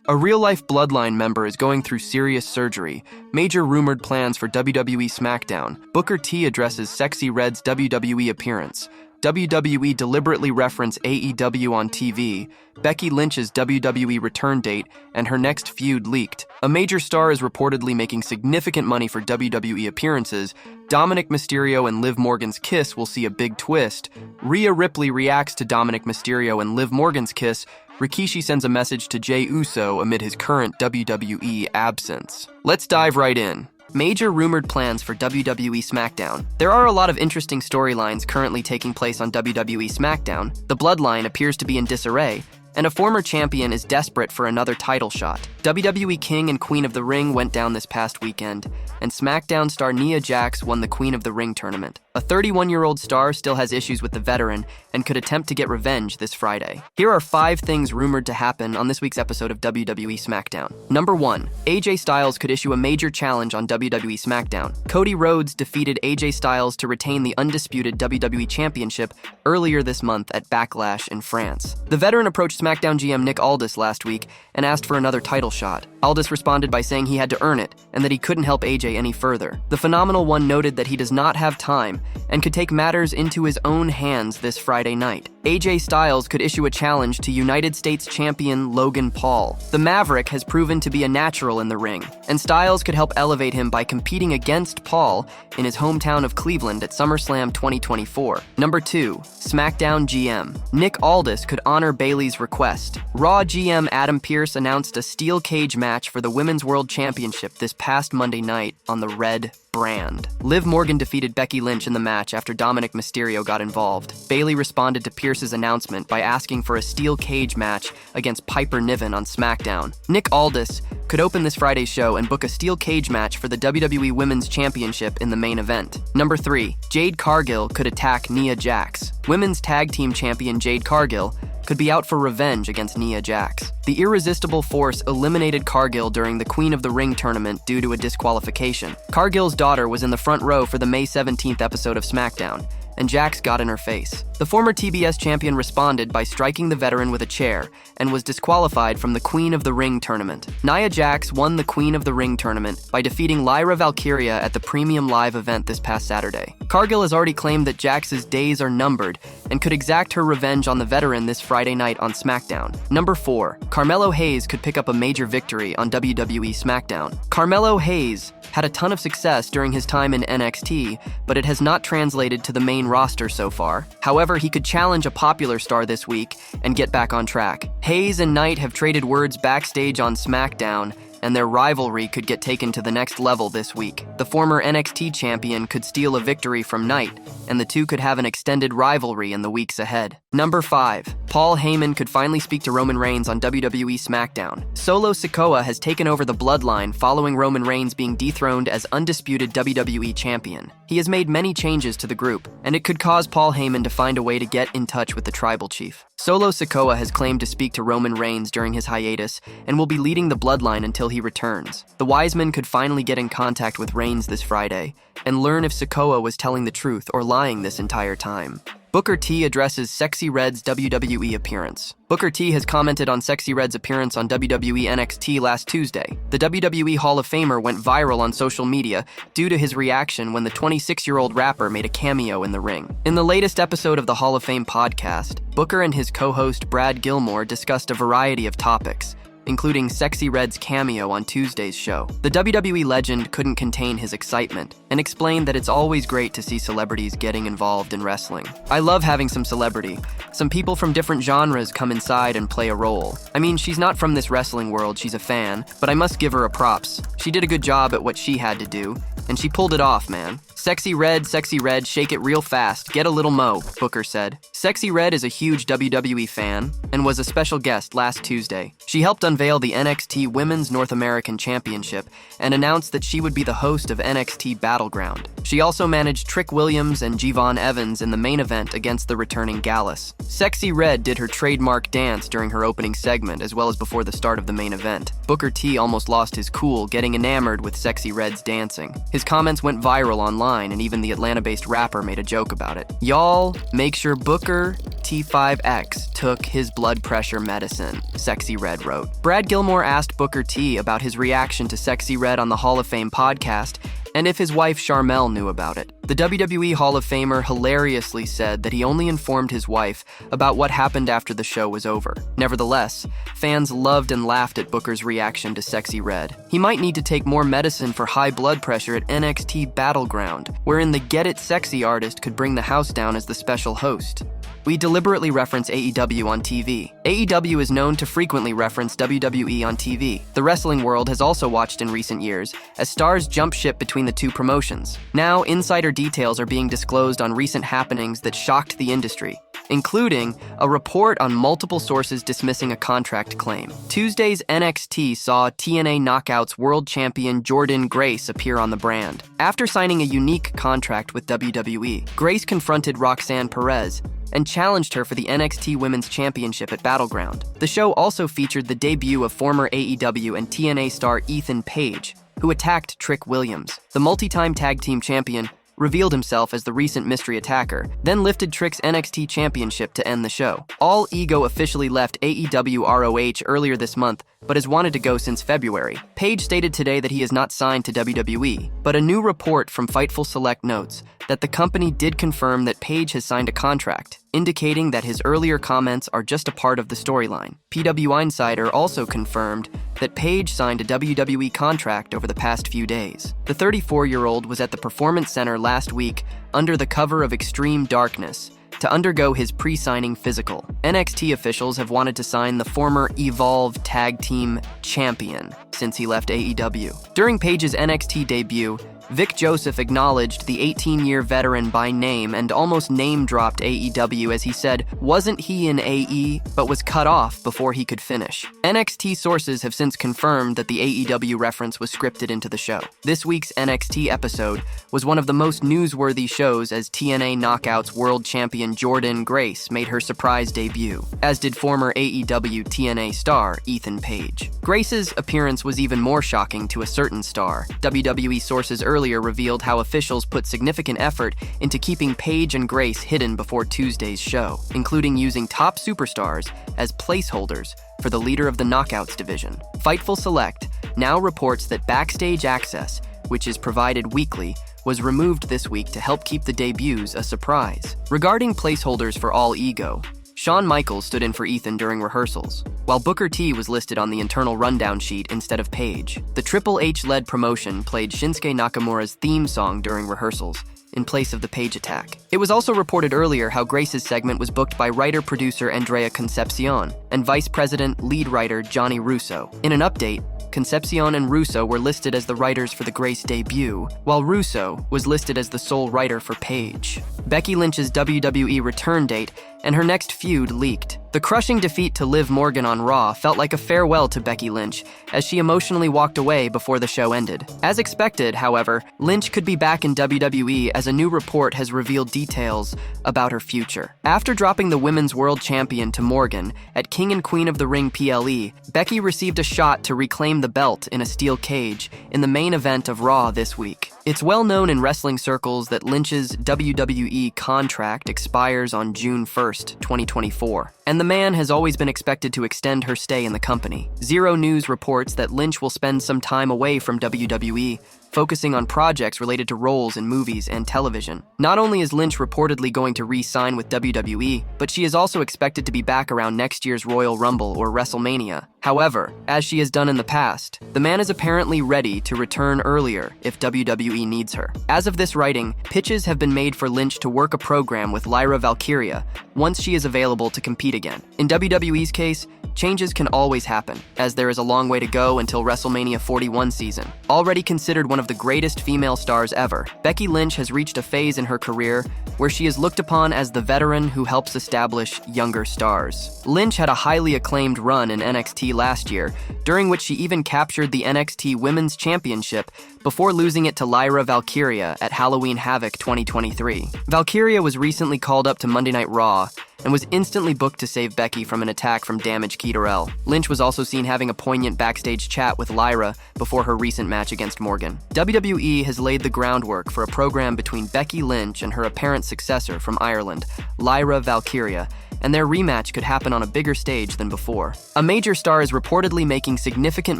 A real-life Bloodline member is going through serious surgery. Major rumored plans for WWE SmackDown. Booker T addresses Sexyy Red's WWE appearance. WWE deliberately reference AEW on TV. Becky Lynch's WWE return date and her next feud leaked. A major star is reportedly making significant money for WWE appearances. Dominik Mysterio and Liv Morgan's kiss will see a big twist. Rhea Ripley reacts to Dominik Mysterio and Liv Morgan's kiss. Rikishi sends a message to Jey Uso amid his current WWE absence. Let's dive right in. Major rumored plans for WWE SmackDown. There are a lot of interesting storylines currently taking place on WWE SmackDown. The Bloodline appears to be in disarray, and a former champion is desperate for another title shot. WWE King and Queen of the Ring went down this past weekend, and SmackDown star Nia Jax won the Queen of the Ring tournament. A 31-year-old star still has issues with the veteran and could attempt to get revenge this Friday. Here are 5 things rumored to happen on this week's episode of WWE SmackDown. Number 1. AJ Styles could issue a major challenge on WWE SmackDown. Cody Rhodes defeated AJ Styles to retain the undisputed WWE Championship earlier this month at Backlash in France. The veteran approached SmackDown GM Nick Aldis last week and asked for another title shot. Aldis responded by saying he had to earn it and that he couldn't help AJ any further. The Phenomenal One noted that he does not have time and could take matters into his own hands this Friday night. AJ Styles could issue a challenge to United States champion Logan Paul. The Maverick has proven to be a natural in the ring, and Styles could help elevate him by competing against Paul in his hometown of Cleveland at SummerSlam 2024. Number 2. SmackDown GM. Nick Aldis could honor Bayley's request. Raw GM Adam Pearce announced a steel cage match for the Women's World Championship this past Monday night on the Red brand. Liv Morgan defeated Becky Lynch in the match after Dominik Mysterio got involved. Bayley responded to Pearce's announcement by asking for a steel cage match against Piper Niven on SmackDown. Nick Aldis could open this Friday's show and book a steel cage match for the WWE Women's Championship in the main event. Number 3. Jade Cargill could attack Nia Jax. Women's Tag Team Champion Jade Cargill could be out for revenge against Nia Jax. The Irresistible Force eliminated Cargill during the Queen of the Ring tournament due to a disqualification. Cargill's daughter was in the front row for the May 17th episode of SmackDown, and Jax got in her face. The former TBS champion responded by striking the veteran with a chair and was disqualified from the Queen of the Ring tournament. Nia Jax won the Queen of the Ring tournament by defeating Lyra Valkyria at the Premium Live event this past Saturday. Cargill has already claimed that Jax's days are numbered and could exact her revenge on the veteran this Friday night on SmackDown. Number 4. Carmelo Hayes could pick up a major victory on WWE SmackDown. Carmelo Hayes had a ton of success during his time in NXT, but it has not translated to the main roster so far. However, he could challenge a popular star this week and get back on track. Hayes and Knight have traded words backstage on SmackDown, and their rivalry could get taken to the next level this week. The former NXT champion could steal a victory from Knight, and the two could have an extended rivalry in the weeks ahead. Number 5. Paul Heyman could finally speak to Roman Reigns on WWE SmackDown. Solo Sikoa has taken over the Bloodline following Roman Reigns being dethroned as undisputed WWE champion. He has made many changes to the group, and it could cause Paul Heyman to find a way to get in touch with the tribal chief. Solo Sikoa has claimed to speak to Roman Reigns during his hiatus and will be leading the Bloodline until he returns. The Wiseman could finally get in contact with Reigns this Friday and learn if Sikoa was telling the truth or lying this entire time. Booker T addresses Sexyy Red's WWE appearance. Booker T has commented on Sexyy Red's appearance on WWE NXT last Tuesday. The WWE Hall of Famer went viral on social media due to his reaction when the 26-year-old rapper made a cameo in the ring. In the latest episode of the Hall of Fame podcast, Booker and his co-host Brad Gilmore discussed a variety of topics, including Sexyy Red's cameo on Tuesday's show. The WWE legend couldn't contain his excitement and explained that it's always great to see celebrities getting involved in wrestling. I love having some celebrity. Some people from different genres come inside and play a role. I mean, she's not from this wrestling world, she's a fan, but I must give her a props. She did a good job at what she had to do, and she pulled it off, man. Sexyy Red, shake it real fast, get a little mo, Booker said. Sexyy Red is a huge WWE fan and was a special guest last Tuesday. She helped unveil the NXT Women's North American Championship and announced that she would be the host of NXT Battleground. She also managed Trick Williams and Jevon Evans in the main event against the returning Gallus. Sexyy Red did her trademark dance during her opening segment as well as before the start of the main event. Booker T almost lost his cool, getting enamored with Sexyy Red's dancing. His comments went viral online, and even the Atlanta-based rapper made a joke about it. Y'all, make sure Booker T5X took his blood pressure medicine, Sexyy Red wrote. Brad Gilmore asked Booker T about his reaction to Sexyy Red on the Hall of Fame podcast, and if his wife Sharmell knew about it. The WWE Hall of Famer hilariously said that he only informed his wife about what happened after the show was over. Nevertheless, fans loved and laughed at Booker's reaction to Sexyy Red. He might need to take more medicine for high blood pressure at NXT Battleground, wherein the Get It Sexy artist could bring the house down as the special host. We deliberately reference AEW on TV. AEW is known to frequently reference WWE on TV. The wrestling world has also watched in recent years as stars jump ship between the two promotions. Now, insider details are being disclosed on recent happenings that shocked the industry, including a report on multiple sources dismissing a contract claim. Tuesday's NXT saw TNA Knockouts world champion Jordynne Grace appear on the brand. After signing a unique contract with WWE, Grace confronted Roxanne Perez and challenged her for the NXT Women's Championship at Battleground. The show also featured the debut of former AEW and TNA star Ethan Page, who attacked Trick Williams. The multi-time tag team champion revealed himself as the recent mystery attacker, then lifted Trick's NXT Championship to end the show. All Ego officially left AEW ROH earlier this month, but has wanted to go since February. Page stated today that he is not signed to WWE, but a new report from Fightful Select notes that the company did confirm that Page has signed a contract, indicating that his earlier comments are just a part of the storyline. PW Insider also confirmed that Page signed a WWE contract over the past few days. The 34-year-old was at the Performance Center last week under the cover of Extreme Darkness to undergo his pre-signing physical. NXT officials have wanted to sign the former Evolve Tag Team Champion since he left AEW. During Page's NXT debut, Vic Joseph acknowledged the 18-year veteran by name and almost name-dropped AEW as he said, wasn't he in AE, but was cut off before he could finish. NXT sources have since confirmed that the AEW reference was scripted into the show. This week's NXT episode was one of the most newsworthy shows as TNA Knockouts world champion Jordynne Grace made her surprise debut, as did former AEW TNA star Ethan Page. Grace's appearance was even more shocking to a certain star. WWE sources earlier revealed how officials put significant effort into keeping Page and Grace hidden before Tuesday's show, including using top superstars as placeholders for the leader of the Knockouts division. Fightful Select now reports that backstage access, which is provided weekly, was removed this week to help keep the debuts a surprise. Regarding placeholders for All Ego, Shawn Michaels stood in for Ethan during rehearsals, while Booker T was listed on the internal rundown sheet instead of Page. The Triple H-led promotion played Shinsuke Nakamura's theme song during rehearsals, in place of the Page attack. It was also reported earlier how Grace's segment was booked by writer-producer Andrea Concepcion and Vice President lead writer Johnny Russo. In an update, Concepcion and Russo were listed as the writers for the Grace debut, while Russo was listed as the sole writer for Page. Becky Lynch's WWE return date and her next feud leaked. The crushing defeat to Liv Morgan on Raw felt like a farewell to Becky Lynch, as she emotionally walked away before the show ended. As expected, however, Lynch could be back in WWE as a new report has revealed details about her future. After dropping the Women's World Champion to Morgan at King and Queen of the Ring PLE, Becky received a shot to reclaim the belt in a steel cage in the main event of Raw this week. It's well known in wrestling circles that Lynch's WWE contract expires on June 1st, 2024, and the man has always been expected to extend her stay in the company. Zero News reports that Lynch will spend some time away from WWE, focusing on projects related to roles in movies and television. Not only is Lynch reportedly going to re-sign with WWE, but she is also expected to be back around next year's Royal Rumble or WrestleMania. However, as she has done in the past, the man is apparently ready to return earlier if WWE needs her. As of this writing, pitches have been made for Lynch to work a program with Lyra Valkyria once she is available to compete again. In WWE's case, changes can always happen, as there is a long way to go until WrestleMania 41 season. Already considered one of the greatest female stars ever, Becky Lynch has reached a phase in her career where she is looked upon as the veteran who helps establish younger stars. Lynch had a highly acclaimed run in NXT last year, during which she even captured the NXT Women's Championship before losing it to Lyra Valkyria at Halloween Havoc 2023. Valkyria was recently called up to Monday Night Raw and was instantly booked to save Becky from an attack from Damage Keiterel. Lynch was also seen having a poignant backstage chat with Lyra before her recent match against Morgan. WWE has laid the groundwork for a program between Becky Lynch and her apparent successor from Ireland, Lyra Valkyria, and their rematch could happen on a bigger stage than before. A major star is reportedly making significant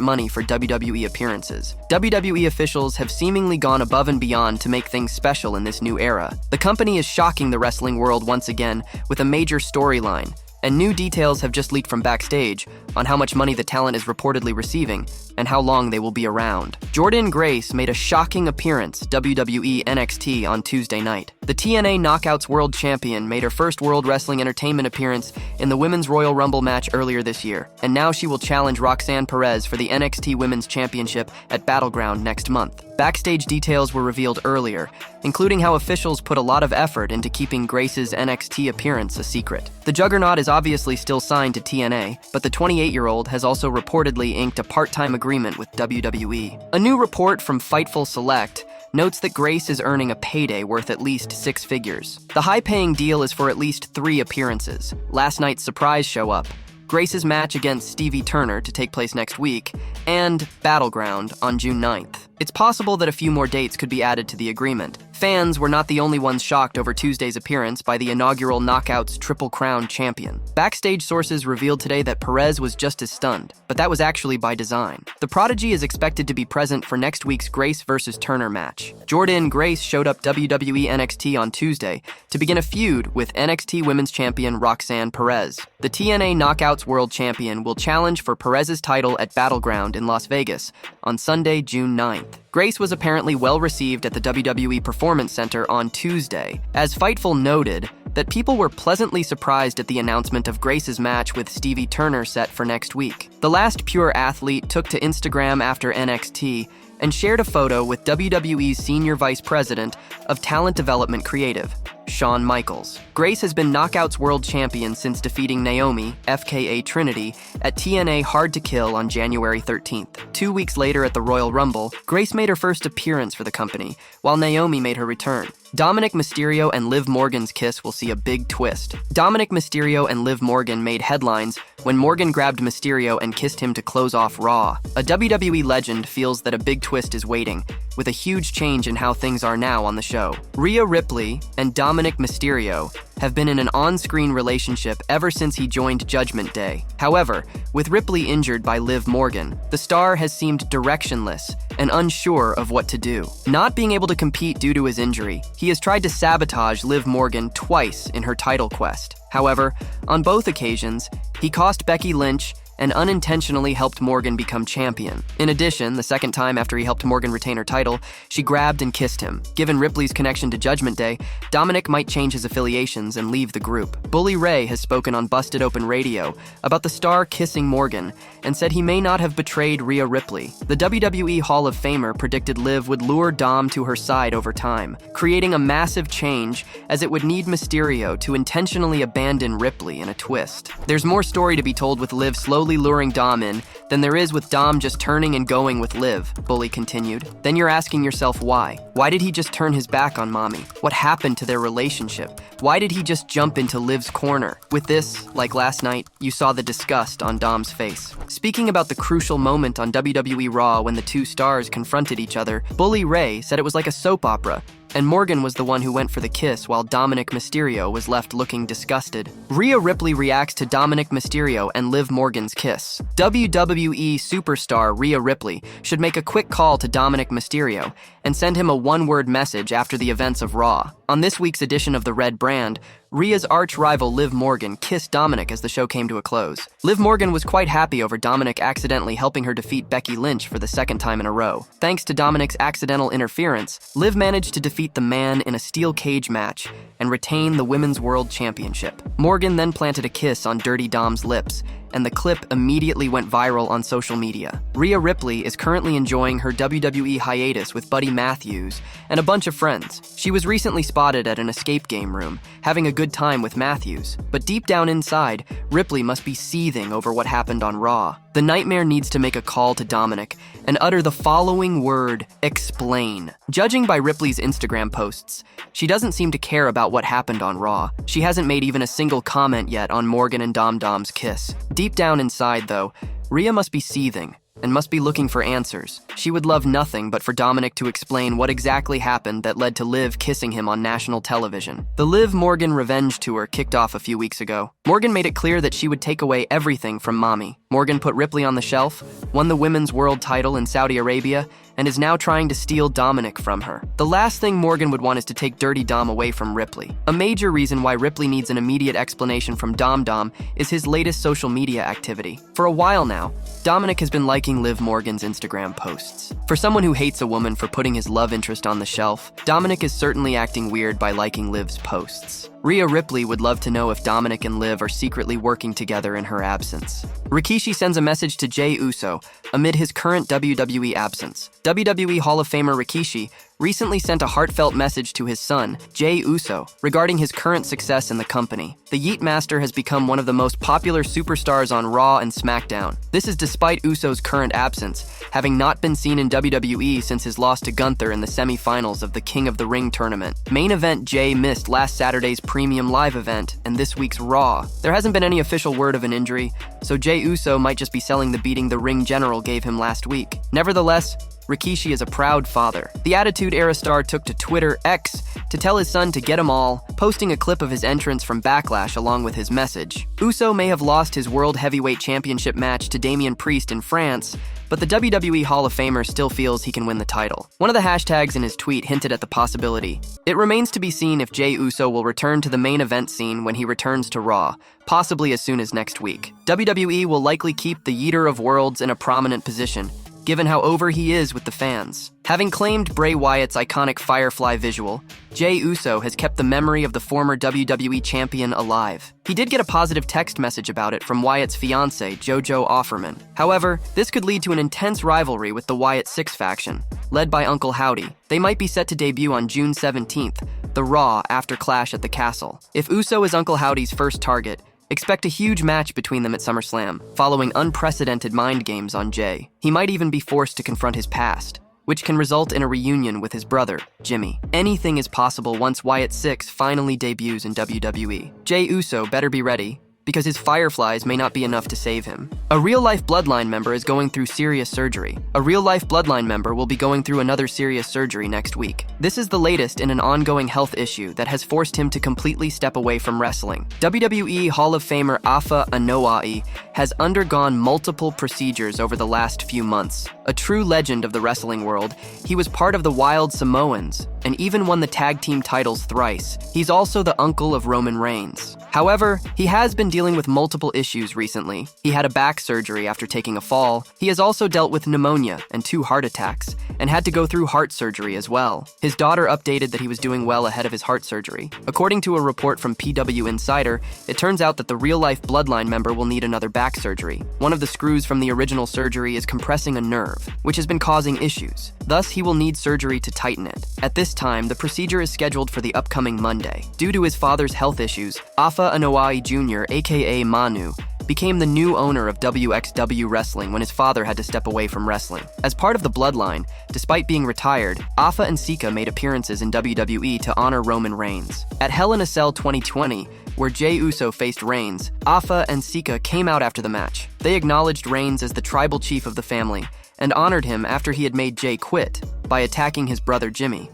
money for WWE appearances. WWE officials have seemingly gone above and beyond to make things special in this new era. The company is shocking the wrestling world once again with a major storyline, and new details have just leaked from backstage on how much money the talent is reportedly receiving and how long they will be around. Jordynne Grace made a shocking appearance WWE NXT on Tuesday night. The TNA Knockouts World Champion made her first World Wrestling Entertainment appearance in the Women's Royal Rumble match earlier this year, and now she will challenge Roxanne Perez for the NXT Women's Championship at Battleground next month. Backstage details were revealed earlier, including how officials put a lot of effort into keeping Grace's NXT appearance a secret. The Juggernaut is obviously still signed to TNA, but the 28-year-old has also reportedly inked a part-time agreement with WWE. A new report from Fightful Select notes that Grace is earning a payday worth at least 6 figures. The high-paying deal is for at least 3 appearances: last night's surprise show-up, Grace's match against Stevie Turner to take place next week, and Battleground on June 9th. It's possible that a few more dates could be added to the agreement. Fans were not the only ones shocked over Tuesday's appearance by the inaugural Knockouts Triple Crown champion. Backstage sources revealed today that Perez was just as stunned, but that was actually by design. The prodigy is expected to be present for next week's Grace vs. Turner match. Jordynne Grace showed up WWE NXT on Tuesday to begin a feud with NXT Women's Champion Roxanne Perez. The TNA Knockouts World Champion will challenge for Perez's title at Battleground in Las Vegas on Sunday, June 9th. Grace was apparently well received at the WWE Performance Center on Tuesday, as Fightful noted that people were pleasantly surprised at the announcement of Grace's match with Stevie Turner set for next week. The last pure athlete took to Instagram after NXT and shared a photo with WWE's Senior Vice President of Talent Development Creative, Shawn Michaels. Grace has been Knockouts World Champion since defeating Naomi, FKA Trinity, at TNA Hard to Kill on January 13th. 2 weeks later at the Royal Rumble, Grace made her first appearance for the company, while Naomi made her return. Dominik Mysterio and Liv Morgan's kiss will see a big twist. Dominik Mysterio and Liv Morgan made headlines when Morgan grabbed Mysterio and kissed him to close off Raw. A WWE legend feels that a big twist is waiting, with a huge change in how things are now on the show. Rhea Ripley and Dominik Mysterio have been in an on-screen relationship ever since he joined Judgment Day. However, with Ripley injured by Liv Morgan, the star has seemed directionless and unsure of what to do. Not being able to compete due to his injury, he has tried to sabotage Liv Morgan twice in her title quest. However, on both occasions, he cost Becky Lynch and unintentionally helped Morgan become champion. In addition, the second time after he helped Morgan retain her title, she grabbed and kissed him. Given Ripley's connection to Judgment Day, Dominik might change his affiliations and leave the group. Bully Ray has spoken on Busted Open Radio about the star kissing Morgan and said he may not have betrayed Rhea Ripley. The WWE Hall of Famer predicted Liv would lure Dom to her side over time, creating a massive change as it would need Mysterio to intentionally abandon Ripley in a twist. There's more story to be told with Liv slowly luring Dom in than there is with Dom just turning and going with Liv, Bully continued. Then you're asking yourself why. Why did he just turn his back on Mommy? What happened to their relationship? Why did he just jump into Liv's corner? With this, like last night, you saw the disgust on Dom's face. Speaking about the crucial moment on WWE Raw when the two stars confronted each other, Bully Ray said it was like a soap opera, and Morgan was the one who went for the kiss while Dominik Mysterio was left looking disgusted. Rhea Ripley reacts to Dominik Mysterio and Liv Morgan's kiss. WWE superstar Rhea Ripley should make a quick call to Dominik Mysterio and send him a one-word message after the events of Raw. On this week's edition of The Red Brand, Rhea's arch-rival Liv Morgan kissed Dominik as the show came to a close. Liv Morgan was quite happy over Dominik accidentally helping her defeat Becky Lynch for the second time in a row. Thanks to Dominik's accidental interference, Liv managed to defeat the man in a steel cage match and retain the Women's World Championship. Morgan then planted a kiss on Dirty Dom's lips, and the clip immediately went viral on social media. Rhea Ripley is currently enjoying her WWE hiatus with Buddy Matthews and a bunch of friends. She was recently spotted at an escape game room, having a good time with Matthews. But deep down inside, Ripley must be seething over what happened on Raw. The Nightmare needs to make a call to Dominik and utter the following word: explain. Judging by Ripley's Instagram posts, she doesn't seem to care about what happened on Raw. She hasn't made even a single comment yet on Morgan and Dom's kiss. Deep down inside, though, Rhea must be seething. and must be looking for answers. She would love nothing but for Dominik to explain what exactly happened that led to Liv kissing him on national television. The Liv Morgan revenge tour kicked off a few weeks ago. Morgan made it clear that she would take away everything from Mommy. Morgan put Ripley on the shelf, won the women's world title in Saudi Arabia, and is now trying to steal Dominik from her. The last thing Morgan would want is to take Dirty Dom away from Ripley. A major reason why Ripley needs an immediate explanation from Dom is his latest social media activity. For a while now, Dominik has been liking Liv Morgan's Instagram posts. For someone who hates a woman for putting his love interest on the shelf, Dominik is certainly acting weird by liking Liv's posts. Rhea Ripley would love to know if Dominik and Liv are secretly working together in her absence. Rikishi sends a message to Jey Uso amid his current WWE absence. WWE Hall of Famer Rikishi recently sent a heartfelt message to his son, Jey Uso, regarding his current success in the company. The Yeet Master has become one of the most popular superstars on Raw and SmackDown. This is despite Uso's current absence, having not been seen in WWE since his loss to Gunther in the semi-finals of the King of the Ring tournament. Main event Jey missed last Saturday's premium live event and this week's Raw. There hasn't been any official word of an injury, so Jey Uso might just be selling the beating the Ring General gave him last week. Nevertheless, Rikishi is a proud father. The Attitude Era star took to Twitter X to tell his son to get 'em all, posting a clip of his entrance from Backlash along with his message. Uso may have lost his World Heavyweight Championship match to Damian Priest in France, but the WWE Hall of Famer still feels he can win the title. One of the hashtags in his tweet hinted at the possibility. It remains to be seen if Jey Uso will return to the main event scene when he returns to Raw, possibly as soon as next week. WWE will likely keep the Yeeter of Worlds in a prominent position, given how over he is with the fans. Having claimed Bray Wyatt's iconic Firefly visual, Jey Uso has kept the memory of the former WWE champion alive. He did get a positive text message about it from Wyatt's fiancée, JoJo Offerman. However, this could lead to an intense rivalry with the Wyatt Six faction, led by Uncle Howdy. They might be set to debut on June 17th, the Raw after Clash at the Castle. If Uso is Uncle Howdy's first target, expect a huge match between them at SummerSlam, following unprecedented mind games on Jey. He might even be forced to confront his past, which can result in a reunion with his brother, Jimmy. Anything is possible once Wyatt Six finally debuts in WWE. Jey Uso better be ready, because his fireflies may not be enough to save him. A Real-life Bloodline member is going through serious surgery. A Real-life Bloodline member will be going through another serious surgery next week. This is the latest in an ongoing health issue that has forced him to completely step away from wrestling. WWE Hall of Famer Afa Anoa'i has undergone multiple procedures over the last few months. A true legend of the wrestling world, he was part of the Wild Samoans and even won the tag team titles thrice. He's also the uncle of Roman Reigns. However, he has been dealing with multiple issues recently. He had a back surgery after taking a fall. He has also dealt with pneumonia and 2 heart attacks, and had to go through heart surgery as well. His daughter updated that he was doing well ahead of his heart surgery. According to a report from PW Insider, it turns out that the Real-life Bloodline member will need another back surgery. One of the screws from the original surgery is compressing a nerve, which has been causing issues. Thus, he will need surgery to tighten it. At this time, the procedure is scheduled for the upcoming Monday. Due to his father's health issues, Afa Anoa'i Jr., aka Manu, became the new owner of WXW Wrestling when his father had to step away from wrestling. As part of the Bloodline, despite being retired, Afa and Sika made appearances in WWE to honor Roman Reigns. At Hell in a Cell 2020, where Jey Uso faced Reigns, Afa and Sika came out after the match. They acknowledged Reigns as the tribal chief of the family and honored him after he had made Jey quit by attacking his brother Jimmy.